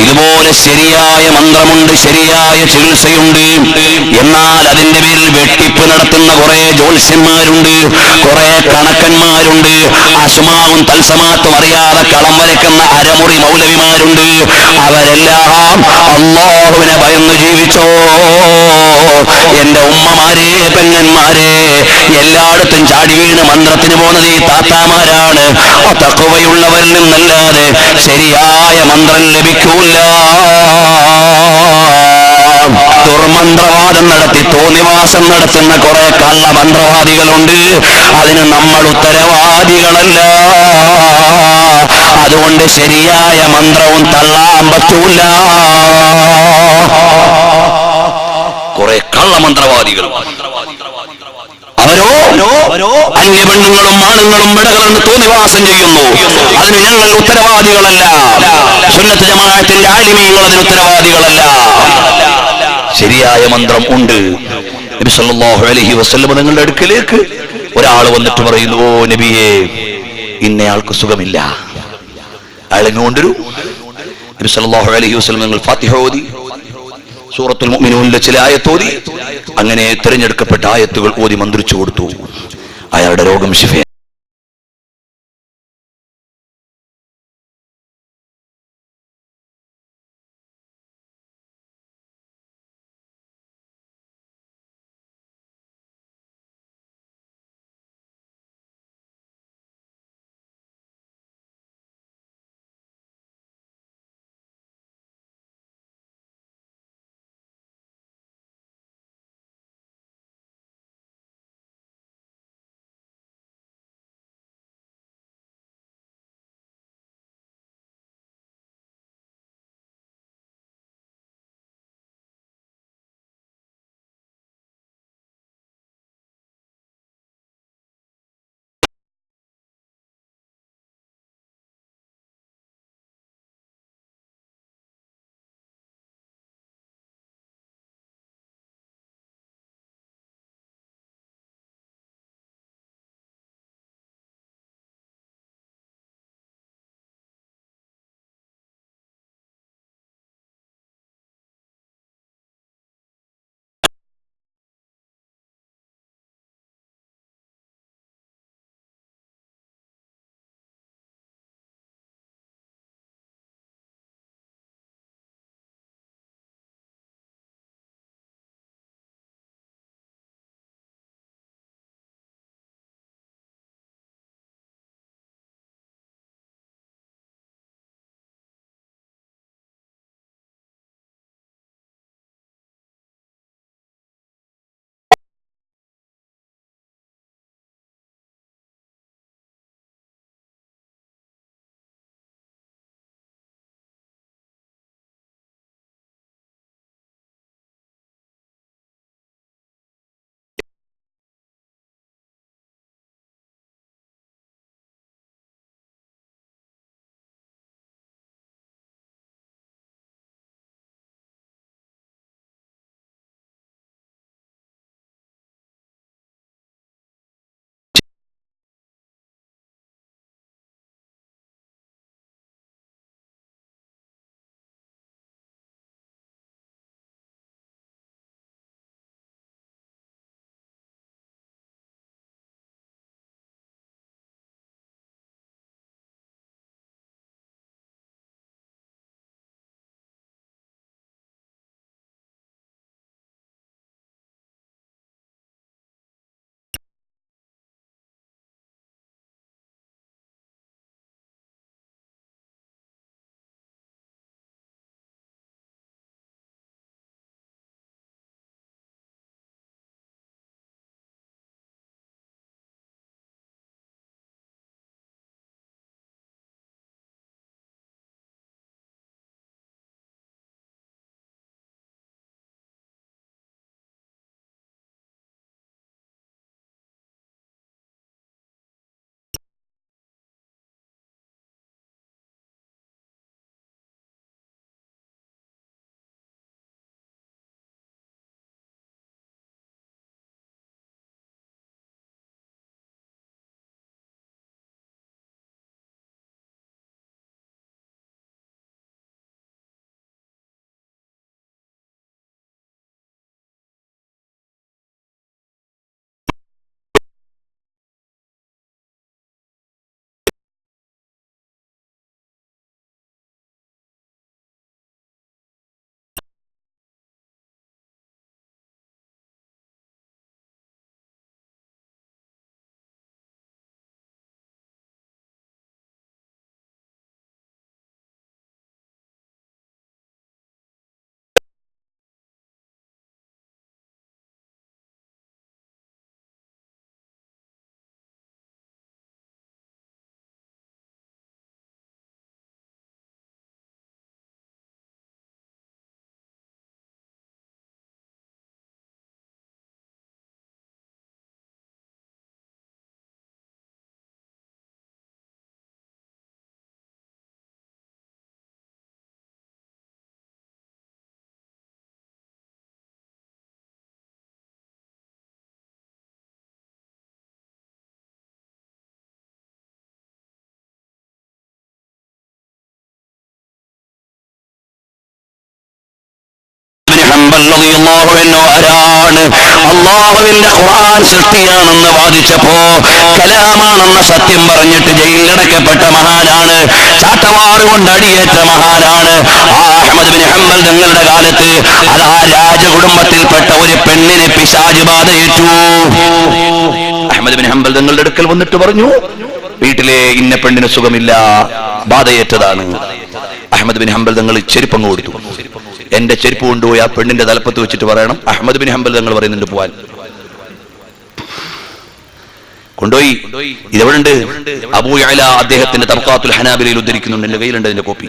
ഇതുപോലെ ശരിയായ മന്ത്രമുണ്ട്, ശരിയായ ചികിത്സയുണ്ട്. എന്നാൽ അതിന്റെ പേരിൽ വെട്ടിപ്പ് നടത്തുന്ന കുറെ ജ്യോത്സ്യന്മാരുണ്ട്, കുറെ കണക്കന്മാരുണ്ട്, അസ്മാവും തൽസമാത്തും അറിയാതെ കളം വരയ്ക്കുന്ന അരമുറി മൗലവിമാരുണ്ട്. അവരെല്ലാം അല്ലാഹുവിനെ ഭയന്ന് ജീവിച്ചോ. എന്റെ ഉമ്മമാരെ, പെങ്ങന്മാരെ, എല്ലായിടത്തും ചാടി വീണ് മന്ത്രത്തിന് പോകുന്നത് ഈ താത്താമാരാണ്. തഖ്വയുള്ളവരിൽ നിന്നല്ലാതെ ശരിയായ മന്ത്രം ലഭിക്കൂല. ദുർമന്ത്രവാദം നടത്തി തോന്നിവാസം നടത്തുന്ന കുറെ കള്ളമന്ത്രവാദികളുണ്ട്. അതിന് നമ്മൾ ഉത്തരവാദികളല്ല. അതുകൊണ്ട് ശരിയായ മന്ത്രവും തള്ളാൻ പറ്റൂല. കുറെ കള്ളമന്ത്രവാദികൾ, അവരോ അന്യപെണ്ണുങ്ങളും ആണുങ്ങളും വിടകളെന്ന് തോന്നിവാസം ചെയ്യുന്നു. അതിന് ഞങ്ങൾ ഉത്തരവാദികളല്ല. സുന്നത്ത് ജമാഅത്തിന്റെ ആലിമീങ്ങൾ അതിന് ഉത്തരവാദികളല്ല. ശരിയായ മന്ത്രം ഉണ്ട്. നബി സല്ലല്ലാഹു അലൈഹി വസല്ലം നിങ്ങളുടെ അടുക്കലേക്ക് ഒരാൾ വന്നിട്ട് പറയുന്നു, ഓ നബിയേ, ഇന്നയാൾക്ക് സുഖമില്ല, അയാളെ കൊണ്ടൊരു. നബി സല്ലല്ലാഹു അലൈഹി വസല്ലം നിങ്ങൾ ഫാത്തിഹ ഓതി, സൂറത്തുൽ മുഅ്മിനൂനിലെ ചില ആയത്ത് ഓതി, അങ്ങനെ തിരഞ്ഞെടുക്കപ്പെട്ട ആയത്തുകൾ ഓതി മന്ത്രിച്ചു കൊടുത്തു. അയാളുടെ രോഗം ശിഫ ഹംബൽ റളിയല്ലാഹു അൻഹു ആരാണ്? അല്ലാഹുവിന്റെ ഖുർആൻ സൃഷ്ടിയാണെന്ന് വാദിച്ചപ്പോ കലാമാണെന്ന സത്യം പറഞ്ഞിട്ട് ജയിലിലടക്കപ്പെട്ട മഹാനാണ്. ചാട്ടവാറ് കൊണ്ട് അടിയേറ്റ മഹാനാണ്. ആ അഹ്മദ് ബിൻ ഹംബൽ തങ്ങളുടെ കാലത്ത് അതാ രാജകുടുംബത്തിൽപ്പെട്ട ഒരു പെണ്ണിന് പിശാച് ബാധയേറ്റു. അഹ്മദ് ബിൻ ഹംബൽ തങ്ങളുടെ അടുക്കൽ വന്നിട്ട് പറഞ്ഞു, വീട്ടിലെ ഇന്ന പെണ്ണിന് സുഖമില്ല, ബാധയേറ്റതാണ്. അഹ്മദ് ബിൻ ഹംബൽ തങ്ങൾ ചെരുപ്പങ്ങ് കൊടുത്തു. എന്റെ ചെരുപ്പ് കൊണ്ടുപോയി ആ പെണ്ണിന്റെ തലപ്പത്ത് വെച്ചിട്ട് പറയണം. അഹ്മദ് ബിൻ ഹംബൽ തങ്ങൾ പറയുന്നുണ്ട് പോവാൻ. കൊണ്ടുപോയി. ഇതെവിടുണ്ട്? അബൂ യഅല അദ്ദേഹത്തിന്റെ തബ്ഖാത്തുൽ ഹനാബിലയിൽ ഉദ്ധരിക്കുന്നുണ്ട്. എന്റെ കയ്യിലുണ്ട് അതിന്റെ കോപ്പി.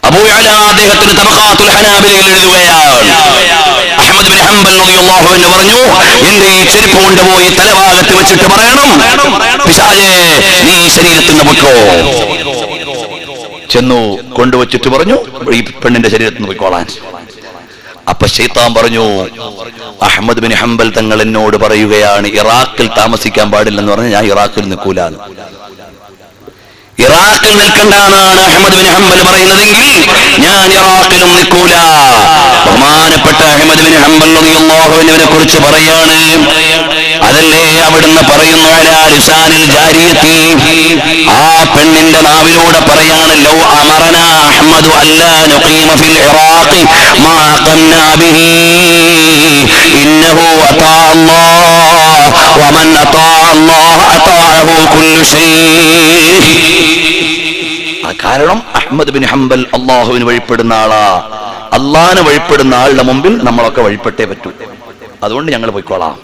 അബൂ യഅല അദ്ദേഹത്തിന്റെ തബ്ഖാത്തുൽ ഹനാബിലയിൽ എഴുതുകയാണ്, അഹ്മദ് ബിൻ ഹംബൽ റളിയല്ലാഹു അൻഹു പറഞ്ഞു, എന്റെ ഈ ചെരുപ്പ് കൊണ്ടുപോയി തലഭാഗത്ത് വെച്ചിട്ട് പറയണം, പിശാചേ നീ ശരീരത്തിൽ നിന്ന് പൊയ്ക്കോ. ചെന്നു കൊണ്ടുവച്ചിട്ട് പറഞ്ഞു, ഈ പെണ്ണിന്റെ ശരീരത്തിൽ നിന്ന് പോയിക്കോളാൻ. അപ്പൊ ശൈത്താൻ പറഞ്ഞു, അഹ്മദ് ബിൻ ഹംബൽ തങ്ങൾ എന്നോട് പറയുകയാണ് ഇറാഖിൽ താമസിക്കാൻ പാടില്ലെന്ന് പറഞ്ഞ് ഞാൻ ഇറാഖിൽ നിൽക്കൂലാന്ന്. ഇറാഖിൽ നിൽക്കണ്ടെന്നാണ് അഹ്മദ് ബിൻ ഹംബൽ പറയുന്നതെങ്കിൽ ഞാൻ ഇറാഖിലും നിൽക്കൂല. ബഹുമാനപ്പെട്ട അഹ്മദ് ബിൻ ഹംബൽ റളിയല്ലാഹു അൻഹുവിനെ കുറിച്ച് പറയാണ്, അതല്ലേ അവിടുന്ന് പറയുന്നു, അലാ ലിസാനിൽ ജാരിയത്തി, ആ പെണ്ണിന്റെ നാവിലൂടെ പറയാണ്, ലൗ അമറനാ അഹ്മദു അല്ലാ നുഖീമ ഫിൽ ഇറാഖി മാ ഖംനാ ബിഹി ഇന്നഹു അതാ അല്ലാഹ് വമൻ അതാ അല്ലാഹ് അതാഅഹു കുല്ലു ശൈഇ. കാരണം അഹ്മദ് ബിൻ ഹംബൽ അള്ളാഹുവിന് വഴിപ്പെടുന്ന ആളാ. അള്ളാഹിനെ വഴിപ്പെടുന്ന ആളുടെ മുമ്പിൽ നമ്മളൊക്കെ വഴിപ്പെട്ടേ പറ്റൂ. അതുകൊണ്ട് ഞങ്ങൾ പോയിക്കോളാം.